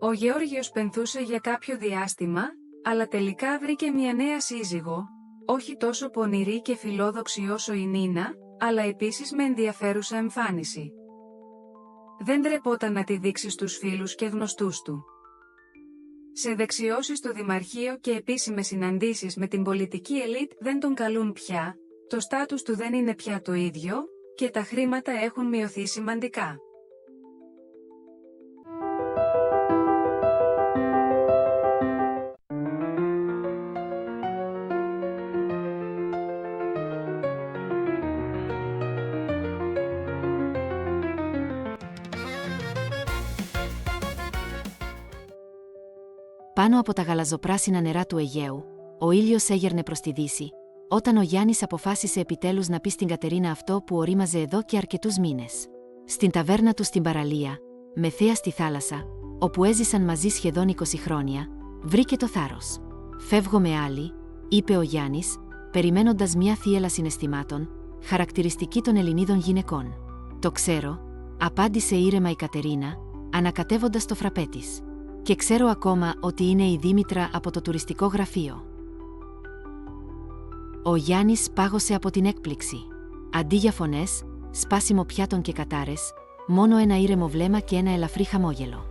A: Ο Γεώργιος πενθούσε για κάποιο διάστημα, αλλά τελικά βρήκε μια νέα σύζυγο, όχι τόσο πονηρή και φιλόδοξη όσο η Νίνα, αλλά επίσης με ενδιαφέρουσα εμφάνιση. Δεν τρεπόταν να τη δείξει στους φίλους και γνωστούς του. Σε δεξιώσεις στο Δημαρχείο και επίσημες συναντήσεις με την πολιτική ελίτ δεν τον καλούν πια, το στάτους του δεν είναι πια το ίδιο, και τα χρήματα έχουν μειωθεί σημαντικά.
B: Πάνω από τα γαλαζοπράσινα νερά του Αιγαίου, ο ήλιος έγερνε προς τη δύση, όταν ο Γιάννης αποφάσισε επιτέλους να πει στην Κατερίνα αυτό που ορίμαζε εδώ και αρκετούς μήνες. Στην ταβέρνα του στην παραλία, με θέα στη θάλασσα, όπου έζησαν μαζί σχεδόν 20 χρόνια, βρήκε το θάρρος. «Φεύγω με άλλη», είπε ο Γιάννης, περιμένοντας μια θύελλα συναισθημάτων, χαρακτηριστική των Ελληνίδων γυναικών. «Το ξέρω», απάντησε ήρεμα η Κατερίνα, ανακατεύοντας το φραπέ της. «Και ξέρω ακόμα ότι είναι η Δήμητρα από το τουριστικό γραφείο». Ο Γιάννης πάγωσε από την έκπληξη. Αντί για φωνές, σπάσιμο πιάτων και κατάρες, μόνο ένα ήρεμο βλέμμα και ένα ελαφρύ χαμόγελο.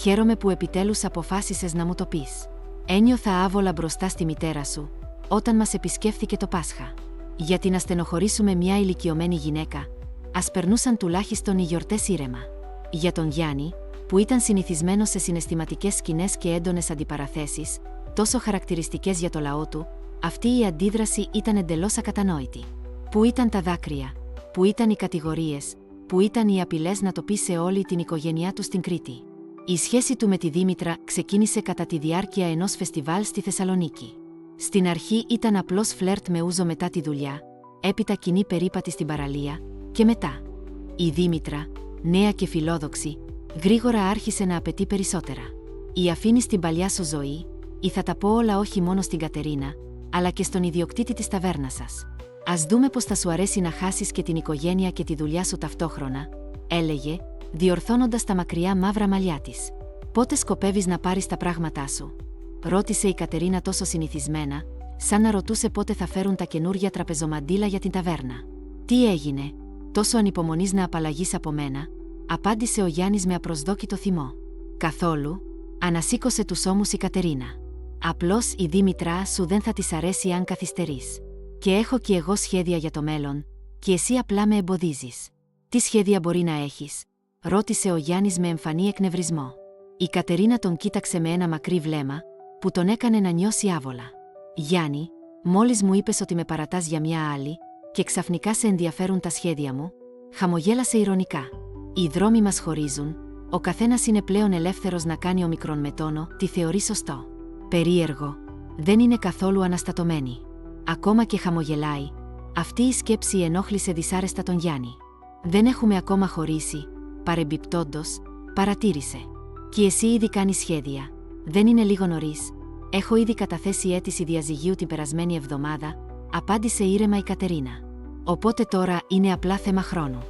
B: «Χαίρομαι που επιτέλους αποφάσισες να μου το πεις. Ένιωθα άβολα μπροστά στη μητέρα σου, όταν μας επισκέφθηκε το Πάσχα. Γιατί να στενοχωρήσουμε μια ηλικιωμένη γυναίκα, ας περνούσαν τουλάχιστον οι γιορτές ήρεμα». Για τον Γιάννη, που ήταν συνηθισμένος σε συναισθηματικές σκηνές και έντονες αντιπαραθέσεις, τόσο χαρακτηριστικές για το λαό του, αυτή η αντίδραση ήταν εντελώς ακατανόητη. Πού ήταν τα δάκρυα, πού ήταν οι κατηγορίες, πού ήταν οι απειλές να το πει σε όλη την οικογένειά του στην Κρήτη. Η σχέση του με τη Δήμητρα ξεκίνησε κατά τη διάρκεια ενός φεστιβάλ στη Θεσσαλονίκη. Στην αρχή ήταν απλώς φλερτ με ούζο μετά τη δουλειά, έπειτα κοινή περίπατη στην παραλία, και μετά. Η Δήμητρα, νέα και φιλόδοξη, γρήγορα άρχισε να απαιτεί περισσότερα. «Η αφήνεις την παλιά σου ζωή, ή θα τα πω όλα όχι μόνο στην Κατερίνα, αλλά και στον ιδιοκτήτη της ταβέρνας σας. Ας δούμε πως θα σου αρέσει να χάσεις και την οικογένεια και τη δουλειά σου ταυτόχρονα», έλεγε, διορθώνοντας τα μακριά μαύρα μαλλιά της. «Πότε σκοπεύεις να πάρεις τα πράγματά σου?» ρώτησε η Κατερίνα τόσο συνηθισμένα, σαν να ρωτούσε πότε θα φέρουν τα καινούρια τραπεζομαντίλα για την ταβέρνα. «Τι έγινε, τόσο ανυπομονείς να απαλλαγείς από μένα?» απάντησε ο Γιάννης με απροσδόκητο θυμό. «Καθόλου», ανασήκωσε τους ώμους η Κατερίνα. «Απλώς η Δήμητρά σου δεν θα της αρέσει αν καθυστερείς. Και έχω κι εγώ σχέδια για το μέλλον, και εσύ απλά με εμποδίζεις». «Τι σχέδια μπορεί να έχεις?» ρώτησε ο Γιάννης με εμφανή εκνευρισμό. Η Κατερίνα τον κοίταξε με ένα μακρύ βλέμμα, που τον έκανε να νιώσει άβολα. «Γιάννη, μόλις μου είπες ότι με παρατάς για μια άλλη, και ξαφνικά σε ενδιαφέρουν τα σχέδια μου», χαμογέλασε ηρωνικά. «Οι δρόμοι μας χωρίζουν, ο καθένας είναι πλέον ελεύθερος να κάνει ομικρόν με τόνο τι θεωρεί σωστό». «Περίεργο, δεν είναι καθόλου αναστατωμένη. Ακόμα και χαμογελάει». Αυτή η σκέψη ενόχλησε δυσάρεστα τον Γιάννη. «Δεν έχουμε ακόμα χωρίσει», παρεμπιπτόντως, παρατήρησε. «Και εσύ ήδη κάνεις σχέδια. Δεν είναι λίγο νωρίς?» «Έχω ήδη καταθέσει αίτηση διαζυγίου την περασμένη εβδομάδα», απάντησε ήρεμα η Κατερίνα. «Οπότε τώρα είναι απλά θέμα χρόνου.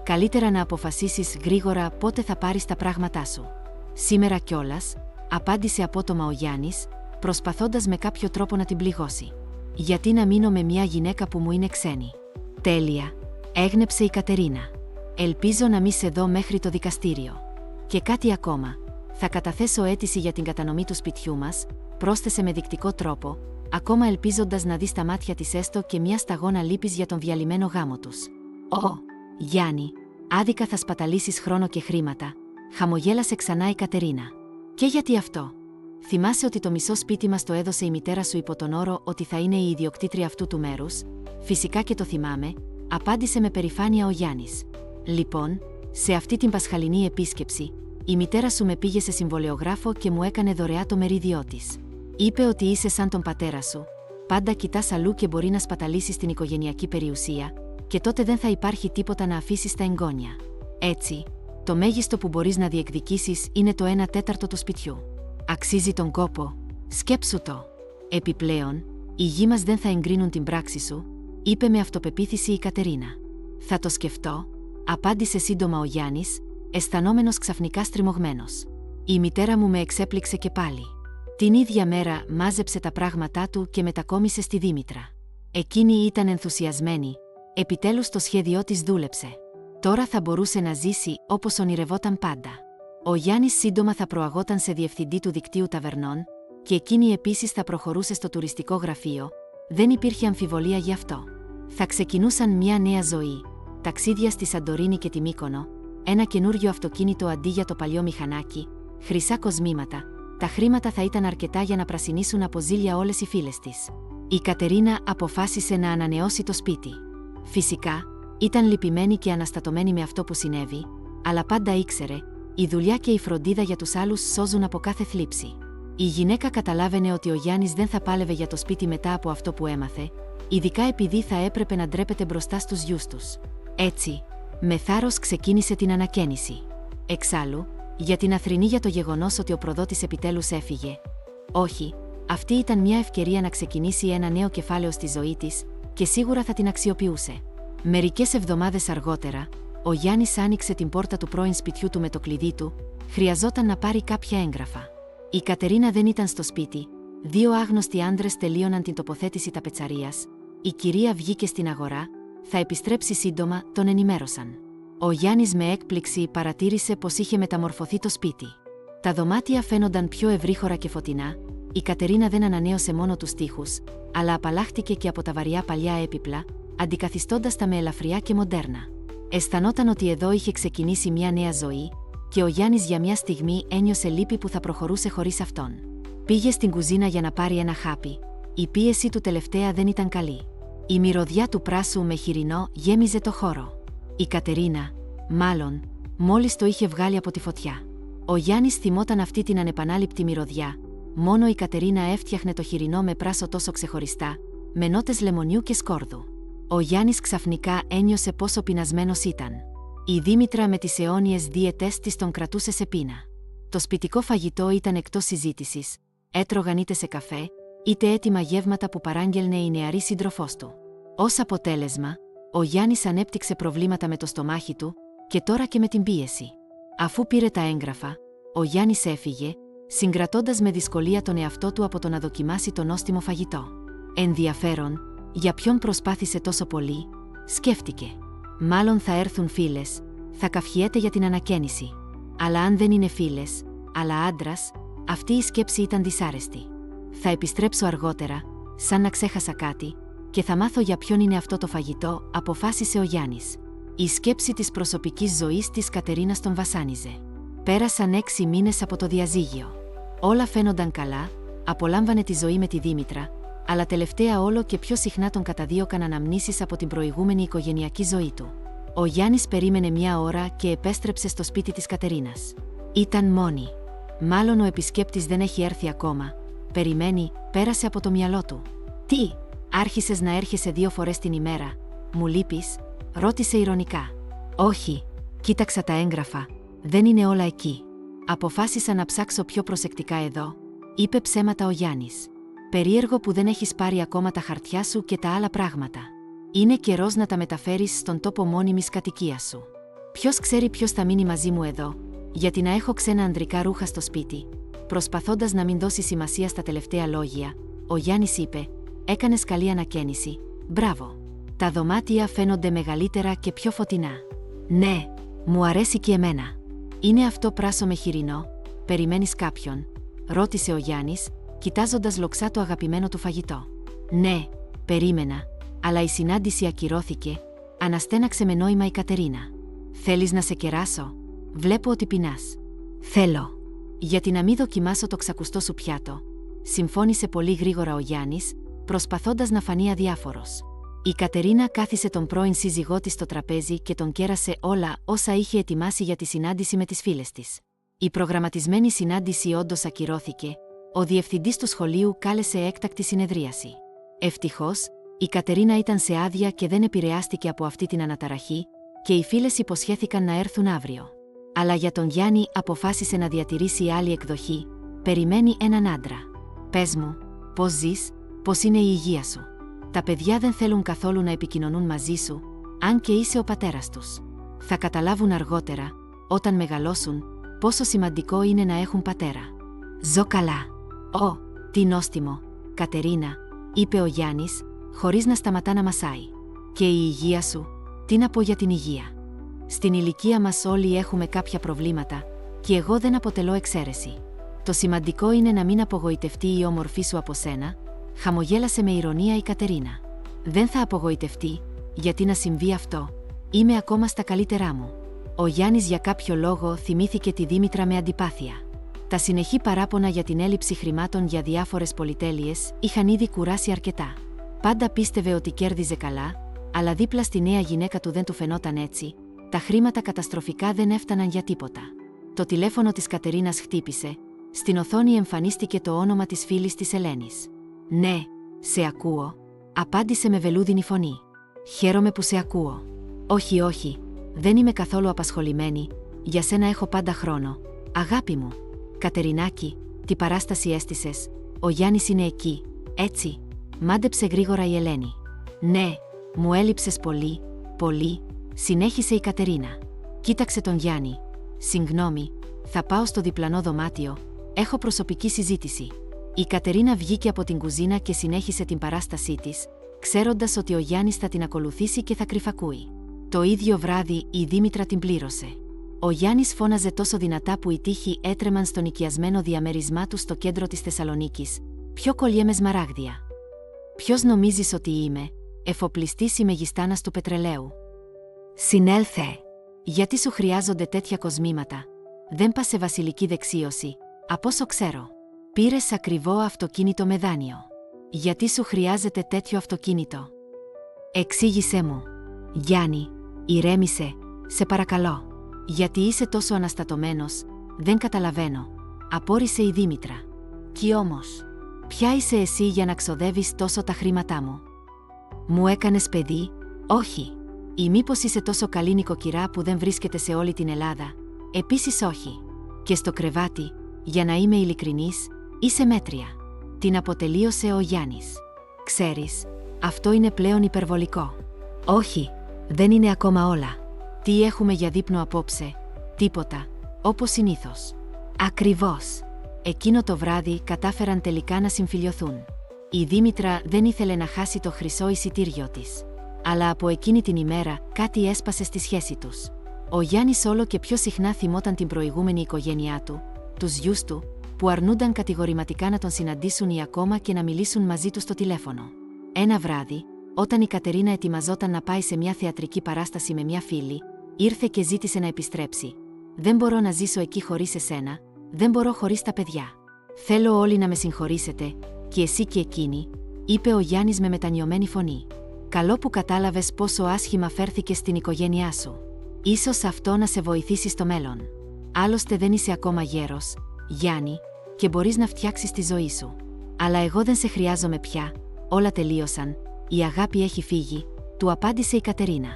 B: Καλύτερα να αποφασίσεις γρήγορα πότε θα πάρεις τα πράγματά σου». «Σήμερα κιόλας», απάντησε απότομα ο Γιάννης, προσπαθώντας με κάποιο τρόπο να την πληγώσει. «Γιατί να μείνω με μια γυναίκα που μου είναι ξένη?» «Τέλεια», έγνεψε η Κατερίνα. «Ελπίζω να μη σε δω μέχρι το δικαστήριο. Και κάτι ακόμα. Θα καταθέσω αίτηση για την κατανομή του σπιτιού μας», πρόσθεσε με δεικτικό τρόπο, ακόμα ελπίζοντας να δει στα μάτια της έστω και μια σταγόνα λύπης για τον διαλυμένο γάμο τους. Γιάννη, άδικα θα σπαταλήσεις χρόνο και χρήματα», χαμογέλασε ξανά η Κατερίνα. «Και γιατί αυτό? Θυμάσαι ότι το μισό σπίτι μας το έδωσε η μητέρα σου υπό τον όρο ότι θα είναι η ιδιοκτήτρια αυτού του μέρους?» «Φυσικά και το θυμάμαι», απάντησε με περηφάνεια ο Γιάννης. «Λοιπόν, σε αυτή την πασχαλινή επίσκεψη, η μητέρα σου με πήγε σε συμβολεογράφο και μου έκανε δωρεά το μερίδιό της. Είπε ότι είσαι σαν τον πατέρα σου, πάντα κοιτάς αλλού και μπορεί να σπαταλήσεις την οικογενειακή περιουσία, και τότε δεν θα υπάρχει τίποτα να αφήσεις στα εγγόνια. Έτσι, το μέγιστο που μπορείς να διεκδικήσεις είναι το 1/4 του σπιτιού. Αξίζει τον κόπο, σκέψου το. Επιπλέον, οι γη μας δεν θα εγκρίνουν την πράξη σου», είπε με αυτοπεποίθηση η Κατερίνα. «Θα το σκεφτώ», απάντησε σύντομα ο Γιάννης, αισθανόμενος ξαφνικά στριμωγμένος. Η μητέρα μου με εξέπληξε και πάλι. Την ίδια μέρα μάζεψε τα πράγματά του και μετακόμισε στη Δήμητρα. Εκείνη ήταν ενθουσιασμένη, επιτέλους το σχέδιό της δούλεψε. Τώρα θα μπορούσε να ζήσει όπως ονειρευόταν πάντα. Ο Γιάννης σύντομα θα προαγόταν σε διευθυντή του δικτύου ταβερνών και εκείνη επίσης θα προχωρούσε στο τουριστικό γραφείο, δεν υπήρχε αμφιβολία γι' αυτό. Θα ξεκινούσαν μια νέα ζωή, ταξίδια στη Σαντορίνη και τη Μύκονο, ένα καινούριο αυτοκίνητο αντί για το παλιό μηχανάκι, χρυσά κοσμήματα, τα χρήματα θα ήταν αρκετά για να πρασινίσουν από ζήλια όλες οι φίλες της. Η Κατερίνα αποφάσισε να ανανεώσει το σπίτι. Φυσικά, ήταν λυπημένη και αναστατωμένη με αυτό που συνέβη, αλλά πάντα ήξερε, η δουλειά και η φροντίδα για τους άλλους σώζουν από κάθε θλίψη. Η γυναίκα καταλάβαινε ότι ο Γιάννης δεν θα πάλευε για το σπίτι μετά από αυτό που έμαθε, ειδικά επειδή θα έπρεπε να ντρέπεται μπροστά στους γιους τους. Έτσι, με θάρρος ξεκίνησε την ανακαίνιση. Εξάλλου, για την Αθρηνή για το γεγονός ότι ο προδότης επιτέλους έφυγε. Όχι, αυτή ήταν μια ευκαιρία να ξεκινήσει ένα νέο κεφάλαιο στη ζωή της και σίγουρα θα την αξιοποιούσε. Μερικές εβδομάδες αργότερα, ο Γιάννης άνοιξε την πόρτα του πρώην σπιτιού του με το κλειδί του, χρειαζόταν να πάρει κάποια έγγραφα. Η Κατερίνα δεν ήταν στο σπίτι, δύο άγνωστοι άντρες τελείωναν την τοποθέτηση ταπετσαρίας, η κυρία βγήκε στην αγορά, θα επιστρέψει σύντομα, τον ενημέρωσαν. Ο Γιάννης με έκπληξη παρατήρησε πως είχε μεταμορφωθεί το σπίτι. Τα δωμάτια φαίνονταν πιο ευρύχωρα και φωτεινά, η Κατερίνα δεν ανανέωσε μόνο τους τοίχους, αλλά απαλλάχτηκε και από τα βαριά παλιά έπιπλα, αντικαθιστώντας τα με ελαφριά και μοντέρνα. Αισθανόταν ότι εδώ είχε ξεκινήσει μια νέα ζωή, και ο Γιάννης για μια στιγμή ένιωσε λύπη που θα προχωρούσε χωρίς αυτόν. Πήγε στην κουζίνα για να πάρει ένα χάπι, η πίεση του τελευταία δεν ήταν καλή. Η μυρωδιά του πράσου με χοιρινό γέμιζε το χώρο. Η Κατερίνα, μάλλον, μόλις το είχε βγάλει από τη φωτιά. Ο Γιάννης θυμόταν αυτή την ανεπανάληπτη μυρωδιά, μόνο η Κατερίνα έφτιαχνε το χοιρινό με πράσο τόσο ξεχωριστά, με νότες λεμονιού και σκόρδου. Ο Γιάννης ξαφνικά ένιωσε πόσο πεινασμένος ήταν. Η Δήμητρα με τις αιώνιες δίαιτες της τον κρατούσε σε πείνα. Το σπιτικό φαγητό ήταν εκτός συζήτησης, έτρωγαν είτε σε καφέ, είτε έτοιμα γεύματα που παράγγελνε η νεαρή σύντροφός του. Ως αποτέλεσμα, ο Γιάννης ανέπτυξε προβλήματα με το στομάχι του, και τώρα και με την πίεση. Αφού πήρε τα έγγραφα, ο Γιάννης έφυγε, συγκρατώντας με δυσκολία τον εαυτό του από το να δοκιμάσει το νόστιμο φαγητό. Ενδιαφέρον, για ποιον προσπάθησε τόσο πολύ, σκέφτηκε. Μάλλον θα έρθουν φίλες, θα καυχιέται για την ανακαίνιση. Αλλά αν δεν είναι φίλες, αλλά άντρας, αυτή η σκέψη ήταν δυσάρεστη. Θα επιστρέψω αργότερα, σαν να ξέχασα κάτι, και θα μάθω για ποιον είναι αυτό το φαγητό, αποφάσισε ο Γιάννης. Η σκέψη της προσωπικής ζωής της Κατερίνας τον βασάνιζε. Πέρασαν 6 μήνες από το διαζύγιο. Όλα φαίνονταν καλά, απολάμβανε τη ζωή με τη Δήμητρα, αλλά τελευταία όλο και πιο συχνά τον καταδίωκαν αναμνήσεις από την προηγούμενη οικογενειακή ζωή του. Ο Γιάννης περίμενε μια ώρα και επέστρεψε στο σπίτι της Κατερίνας. Ήταν μόνη. Μάλλον ο επισκέπτης δεν έχει έρθει ακόμα. Περιμένει, πέρασε από το μυαλό του. «Τι, άρχισες να έρχεσαι 2 φορές την ημέρα, μου λείπεις?» ρώτησε ειρωνικά. «Όχι, κοίταξα τα έγγραφα, δεν είναι όλα εκεί. Αποφάσισα να ψάξω πιο προσεκτικά εδώ», είπε ψέματα ο Γιάννης. «Περίεργο που δεν έχεις πάρει ακόμα τα χαρτιά σου και τα άλλα πράγματα. Είναι καιρός να τα μεταφέρεις στον τόπο μόνιμης κατοικίας σου. Ποιος ξέρει ποιος θα μείνει μαζί μου εδώ, γιατί να έχω ξένα ανδρικά ρούχα στο σπίτι?» Προσπαθώντας να μην δώσει σημασία στα τελευταία λόγια, ο Γιάννης είπε: «Έκανες καλή ανακαίνιση, μπράβο. Τα δωμάτια φαίνονται μεγαλύτερα και πιο φωτεινά». «Ναι, μου αρέσει και εμένα». «Είναι αυτό πράσο με χοιρινό, περιμένεις κάποιον?» ρώτησε ο Γιάννης, κοιτάζοντας λοξά το αγαπημένο του φαγητό. «Ναι, περίμενα, αλλά η συνάντηση ακυρώθηκε», αναστέναξε με νόημα η Κατερίνα. «Θέλεις να σε κεράσω? Βλέπω ότι πεινάς». «Θέλω. Γιατί να μην δοκιμάσω το ξακουστό σου πιάτο», συμφώνησε πολύ γρήγορα ο Γιάννης, προσπαθώντας να φανεί αδιάφορος. Η Κατερίνα κάθισε τον πρώην σύζυγό της στο τραπέζι και τον κέρασε όλα όσα είχε ετοιμάσει για τη συνάντηση με τις φίλες της. Η προγραμματισμένη συνάντηση όντως ακυρώθηκε, ο διευθυντής του σχολείου κάλεσε έκτακτη συνεδρίαση. Ευτυχώς, η Κατερίνα ήταν σε άδεια και δεν επηρεάστηκε από αυτή την αναταραχή, και οι φίλες υποσχέθηκαν να έρθουν αύριο. Αλλά για τον Γιάννη αποφάσισε να διατηρήσει άλλη εκδοχή, περιμένει έναν άντρα. «Πες μου, πώς ζεις, πώς είναι η υγεία σου? Τα παιδιά δεν θέλουν καθόλου να επικοινωνούν μαζί σου, αν και είσαι ο πατέρας τους. Θα καταλάβουν αργότερα, όταν μεγαλώσουν, πόσο σημαντικό είναι να έχουν πατέρα. Ζω καλά. Ω, τι νόστιμο, Κατερίνα, είπε ο Γιάννης, χωρίς να σταματά να μασάει. Και η υγεία σου, τι να πω για την υγεία. Στην ηλικία μας όλοι έχουμε κάποια προβλήματα, και εγώ δεν αποτελώ εξαίρεση. Το σημαντικό είναι να μην απογοητευτεί η όμορφή σου από σένα, χαμογέλασε με ηρωνία η Κατερίνα. Δεν θα απογοητευτεί, γιατί να συμβεί αυτό, είμαι ακόμα στα καλύτερά μου. Ο Γιάννης για κάποιο λόγο θυμήθηκε τη Δήμητρα με αντιπάθεια. Τα συνεχή παράπονα για την έλλειψη χρημάτων για διάφορες πολυτέλειες είχαν ήδη κουράσει αρκετά. Πάντα πίστευε ότι κέρδιζε καλά, αλλά δίπλα στη νέα γυναίκα του δεν του φαινόταν έτσι, τα χρήματα καταστροφικά δεν έφταναν για τίποτα. Το τηλέφωνο της Κατερίνας χτύπησε, στην οθόνη εμφανίστηκε το όνομα της φίλης της Ελένης. «Ναι, σε ακούω», απάντησε με βελούδινη φωνή. «Χαίρομαι που σε ακούω». «Όχι, όχι, δεν είμαι καθόλου απασχολημένη, για σένα έχω πάντα χρόνο, αγάπη μου». «Κατερινάκη, τι παράσταση έστησες, ο Γιάννης είναι εκεί, έτσι», μάντεψε γρήγορα η Ελένη. «Ναι, μου έλειψες πολύ, πολύ», συνέχισε η Κατερίνα. Κοίταξε τον Γιάννη. «Συγγνώμη, θα πάω στο διπλανό δωμάτιο, έχω προσωπική συζήτηση». Η Κατερίνα βγήκε από την κουζίνα και συνέχισε την παράστασή της, ξέροντας ότι ο Γιάννης θα την ακολουθήσει και θα κρυφακούει. Το ίδιο βράδυ η Δήμητρα την πλήρωσε. Ο Γιάννης φώναζε τόσο δυνατά που οι τοίχοι έτρεμαν στον οικιασμένο διαμέρισμά του στο κέντρο της Θεσσαλονίκης. «Ποιο κολλιέ με σμαράγδια. Ποιος νομίζεις ότι είμαι, εφοπλιστής ή μεγιστάνας του πετρελαίου. Συνέλθε. Γιατί σου χρειάζονται τέτοια κοσμήματα. Δεν πας σε βασιλική δεξίωση, από όσο ξέρω. Πήρες ακριβό αυτοκίνητο με δάνειο. Γιατί σου χρειάζεται τέτοιο αυτοκίνητο. Εξήγησέ μου. Γιάννη, ηρέμησε, σε παρακαλώ. Γιατί είσαι τόσο αναστατωμένος, δεν καταλαβαίνω», απόρρισε η Δήμητρα. «Κι όμως, ποια είσαι εσύ για να ξοδεύεις τόσο τα χρήματά μου. Μου έκανες παιδί, όχι. Ή μήπως είσαι τόσο καλή νοικοκυρά που δεν βρίσκεται σε όλη την Ελλάδα, επίσης όχι. Και στο κρεβάτι, για να είμαι ειλικρινής, είσαι μέτρια», την αποτελείωσε ο Γιάννης. «Ξέρεις, αυτό είναι πλέον υπερβολικό». «Όχι, δεν είναι ακόμα όλα. Τι έχουμε για δείπνο απόψε?» «Τίποτα, όπως συνήθως». «Ακριβώς. Εκείνο το βράδυ κατάφεραν τελικά να συμφιλιωθούν. Η Δήμητρα δεν ήθελε να χάσει το χρυσό εισιτήριο της. Αλλά από εκείνη την ημέρα κάτι έσπασε στη σχέση τους. Ο Γιάννης όλο και πιο συχνά θυμόταν την προηγούμενη οικογένειά του, τους γιους του, που αρνούνταν κατηγορηματικά να τον συναντήσουν ή ακόμα και να μιλήσουν μαζί του στο τηλέφωνο. Ένα βράδυ, όταν η Κατερίνα ετοιμαζόταν να πάει σε μια θεατρική παράσταση με μια φίλη, ήρθε και ζήτησε να επιστρέψει. «Δεν μπορώ να ζήσω εκεί χωρίς εσένα, δεν μπορώ χωρίς τα παιδιά. Θέλω όλοι να με συγχωρήσετε, και εσύ και εκείνη», είπε ο Γιάννης με μετανιωμένη φωνή. «Καλό που κατάλαβες πόσο άσχημα φέρθηκες στην οικογένειά σου. Ίσως αυτό να σε βοηθήσει στο μέλλον. Άλλωστε δεν είσαι ακόμα γέρος, Γιάννη, και μπορείς να φτιάξεις τη ζωή σου. Αλλά εγώ δεν σε χρειάζομαι πια, όλα τελείωσαν, η αγάπη έχει φύγει», του απάντησε η Κατερίνα.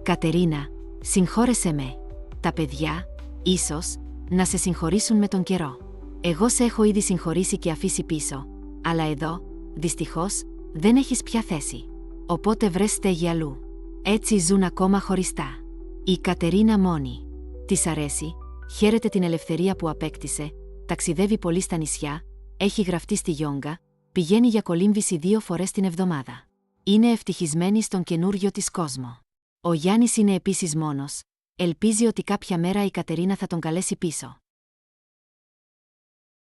B: «Κατερίνα, συγχώρεσέ με. Τα παιδιά, ίσως, να σε συγχωρήσουν με τον καιρό. Εγώ σε έχω ήδη συγχωρήσει και αφήσει πίσω, αλλά εδώ, δυστυχώς, δεν έχεις πια θέση. Οπότε βρες στέγη αλλού. Έτσι ζουν ακόμα χωριστά». Η Κατερίνα μόνη. Της αρέσει, χαίρεται την ελευθερία που απέκτησε, ταξιδεύει πολύ στα νησιά, έχει γραφτεί στη γιόγκα, πηγαίνει για κολύμβηση 2 φορές την εβδομάδα. Είναι ευτυχισμένη στον καινούριο της κόσμο. Ο Γιάννης είναι επίσης μόνος, ελπίζει ότι κάποια μέρα η Κατερίνα θα τον καλέσει πίσω.